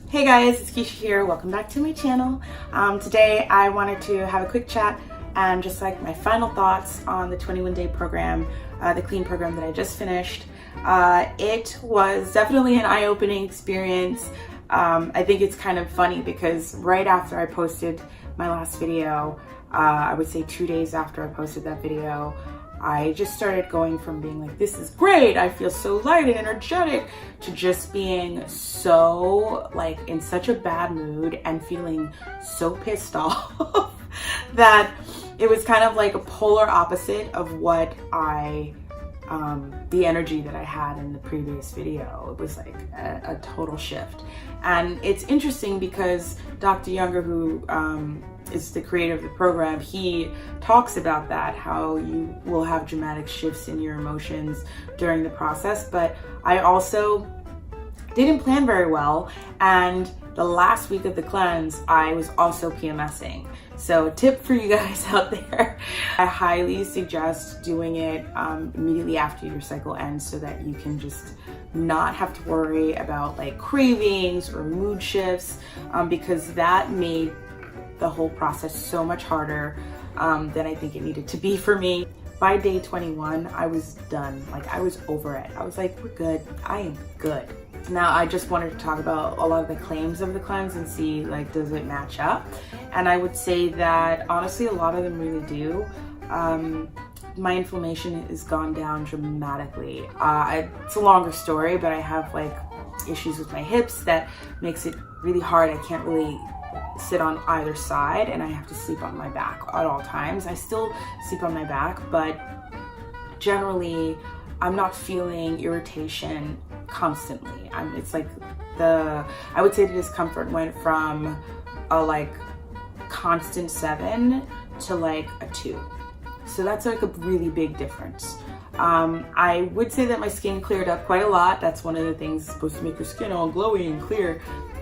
Hey guys, it's Keisha here. Welcome back to my channel. Today I wanted to have a quick chat and just like my final thoughts on the 21-day program, the clean program that I just finished. It was definitely an eye-opening experience. I think it's kind of funny because right after I posted my last video, I would say 2 days after I posted that video, I just started going from being like, this is great, I feel so light and energetic, to just being so like in such a bad mood and feeling so pissed off that it was kind of like a polar opposite of what the energy that I had in the previous video. It was like a total shift. And it's interesting because Dr. Younger, who is the creator of the program, he talks about that, how you will have dramatic shifts in your emotions during the process. But I also didn't plan very well, and the last week of the cleanse I was also PMSing. So a tip for you guys out there, I highly suggest doing it immediately after your cycle ends so that you can just not have to worry about like cravings or mood shifts, because that made the whole process so much harder than I think it needed to be for me. By day 21, I was done. Like, I was over it. I was like, we're good. I am good. Now, I just wanted to talk about a lot of the claims of the cleanse and see, like, does it match up? And I would say that, honestly, a lot of them really do. My inflammation has gone down dramatically. It's a longer story, but I have, like, issues with my hips that makes it really hard. I can't really sit on either side, and I have to sleep on my back at all times. I still sleep on my back, but generally I'm not feeling irritation constantly. It's like I would say the discomfort went from a like constant 7 to like a 2. So that's like a really big difference. I would say that my skin cleared up quite a lot. That's one of the things supposed to make your skin all glowy and clear.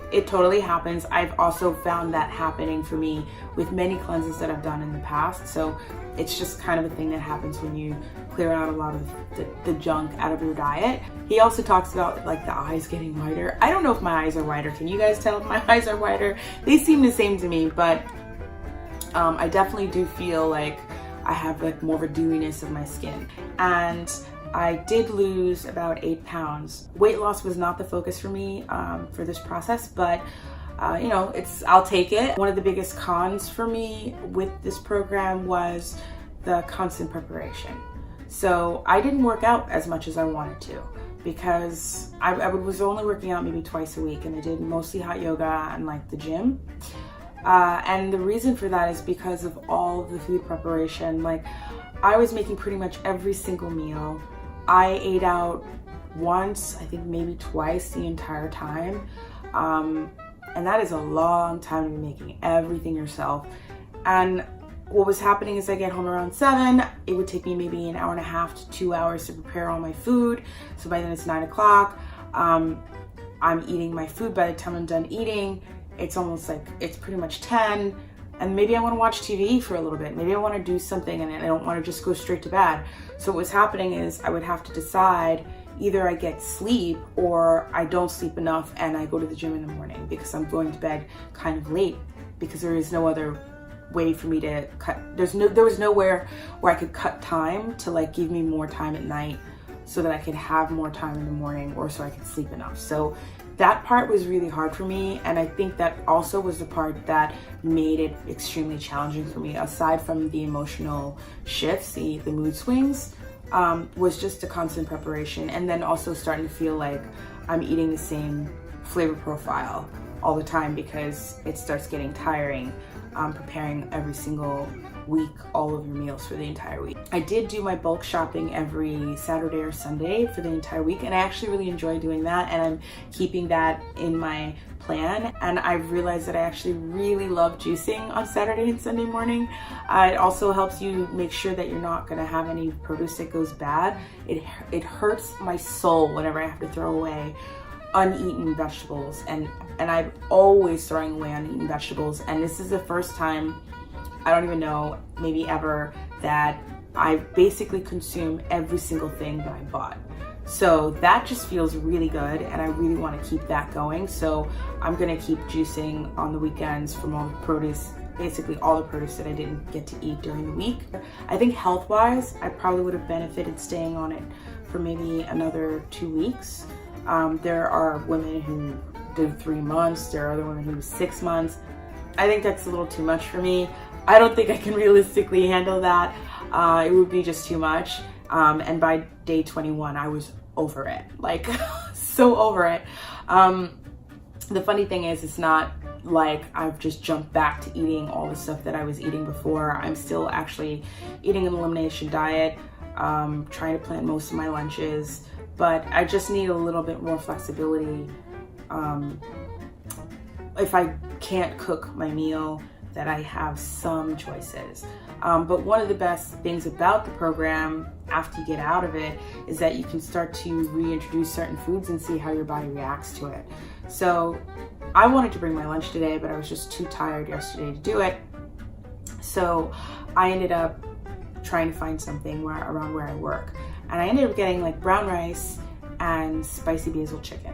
It totally happens. I've also found that happening for me with many cleanses that I've done in the past. So it's just kind of a thing that happens when you clear out a lot of the junk out of your diet. He also talks about like the eyes getting whiter. I don't know if my eyes are whiter. Can you guys tell if my eyes are whiter? They seem the same to me, but I definitely do feel like I have like more of a dewiness of my skin. And I did lose about 8 pounds. Weight loss was not the focus for me for this process, but you know, I'll take it. One of the biggest cons for me with this program was the constant preparation. So I didn't work out as much as I wanted to because I was only working out maybe twice a week, and I did mostly hot yoga and like the gym. And the reason for that is because of all of the food preparation. Like, I was making pretty much every single meal. I ate out once, I think maybe twice the entire time. And that is a long time to be making everything yourself. And what was happening is I get home around 7. It would take me maybe an hour and a half to 2 hours to prepare all my food. So by then it's 9 o'clock. I'm eating my food. By the time I'm done eating, it's almost like it's pretty much 10. And maybe I want to watch TV for a little bit. Maybe I want to do something and I don't want to just go straight to bed. So what was happening is I would have to decide, either I get sleep or I don't sleep enough and I go to the gym in the morning because I'm going to bed kind of late, because there is no other way for me to cut. There was nowhere where I could cut time to like give me more time at night so that I could have more time in the morning, or so I could sleep enough. So that part was really hard for me, and I think that also was the part that made it extremely challenging for me, aside from the emotional shifts, the mood swings, was just the constant preparation, and then also starting to feel like I'm eating the same flavor profile all the time because it starts getting tiring, preparing every single week all of your meals for the entire week. I did do my bulk shopping every Saturday or Sunday for the entire week, and I actually really enjoy doing that, and I'm keeping that in my plan. And I've realized that I actually really love juicing on Saturday and Sunday morning. It also helps you make sure that you're not going to have any produce that goes bad. It hurts my soul whenever I have to throw away uneaten vegetables, and I'm always throwing away uneaten vegetables, and this is the first time, I don't even know, maybe ever, that I basically consume every single thing that I bought. So that just feels really good, and I really want to keep that going. So I'm gonna keep juicing on the weekends from all the produce, basically all the produce that I didn't get to eat during the week. I think health-wise, I probably would have benefited staying on it for maybe another 2 weeks. There are women who do 3 months, there are other women who do 6 months. I think that's a little too much for me. I don't think I can realistically handle that. It would be just too much. And by day 21, I was over it, like so over it. The funny thing is, it's not like I've just jumped back to eating all the stuff that I was eating before. I'm still actually eating an elimination diet, trying to plan most of my lunches, but I just need a little bit more flexibility. If I can't cook my meal, that I have some choices. But one of the best things about the program after you get out of it is that you can start to reintroduce certain foods and see how your body reacts to it. So I wanted to bring my lunch today, but I was just too tired yesterday to do it. So I ended up trying to find something around where I work. And I ended up getting like brown rice and spicy basil chicken.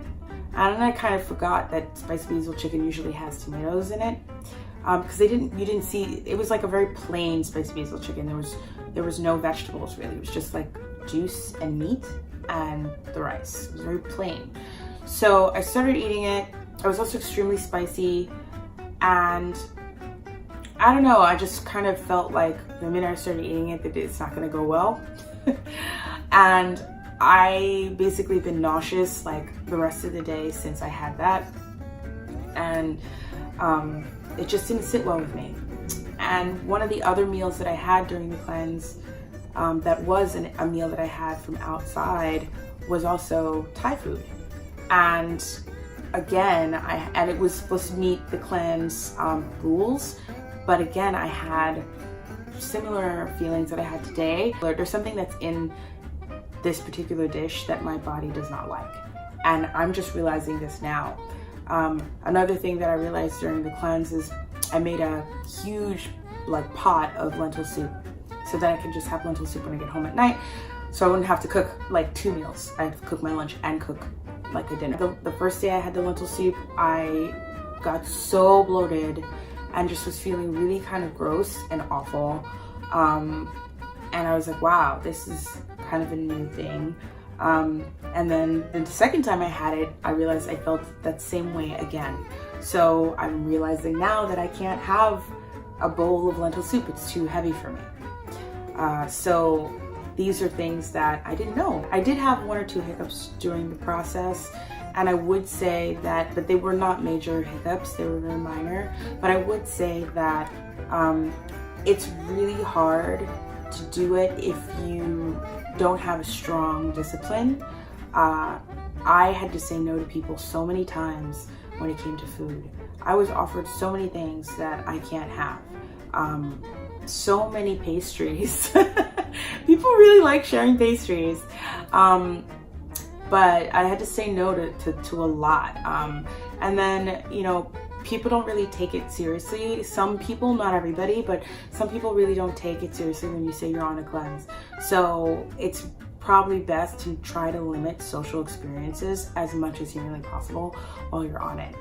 And I kind of forgot that spicy basil chicken usually has tomatoes in it. Because you didn't see, it was like a very plain spicy basil chicken. There was no vegetables really. It was just like juice and meat and the rice. It was very plain. So I started eating it. It was also extremely spicy, and I don't know, I just kind of felt like the minute I started eating it that it's not gonna go well. And I basically been nauseous like the rest of the day since I had that. And it just didn't sit well with me. And one of the other meals that I had during the cleanse, that was a meal that I had from outside, was also Thai food. And again, and it was supposed to meet the cleanse rules, but again, I had similar feelings that I had today. There's something that's in this particular dish that my body does not like, and I'm just realizing this now. Another thing that I realized during the cleanse is I made a huge pot of lentil soup so that I can just have lentil soup when I get home at night, so I wouldn't have to cook like 2 meals. I have to cook my lunch and cook like a dinner. The first day I had the lentil soup, I got so bloated and just was feeling really kind of gross and awful. And I was like, wow, this is kind of a new thing. And then the second time I had it, I realized I felt that same way again. So I'm realizing now that I can't have a bowl of lentil soup. It's too heavy for me. So these are things that I didn't know. I did have 1 or 2 hiccups during the process, and I would say that, but they were not major hiccups, they were very minor. But I would say that it's really hard to do it if you don't have a strong discipline. I had to say no to people so many times when it came to food. I was offered so many things that I can't have. So many pastries. People really like sharing pastries. But I had to say no to a lot. And then, you know, people don't really take it seriously. Some people, not everybody, but some people really don't take it seriously when you say you're on a cleanse. So it's probably best to try to limit social experiences as much as humanly possible while you're on it.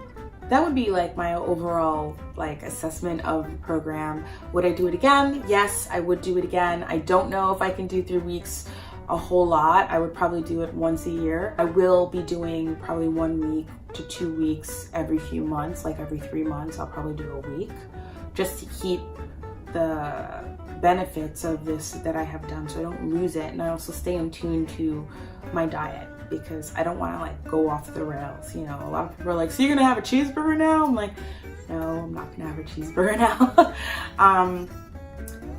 That would be like my overall assessment of the program. Would I do it again? Yes, I would do it again. I don't know if I can do 3 weeks a whole lot. I would probably do it once a year. I will be doing probably 1 week to 2 weeks every few months, like every 3 months, I'll probably do a week, just to keep the benefits of this that I have done so I don't lose it. And I also stay in tune to my diet, because I don't want to go off the rails. You know, a lot of people are like, so you're gonna have a cheeseburger now? I'm like, no, I'm not gonna have a cheeseburger now.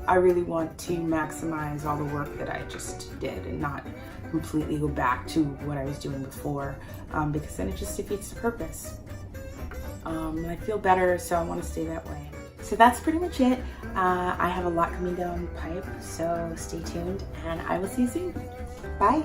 I really want to maximize all the work that I just did and not completely go back to what I was doing before, because then it just defeats the purpose. And I feel better, so I want to stay that way. So that's pretty much it. I have a lot coming down the pipe, so stay tuned, and I will see you soon. Bye.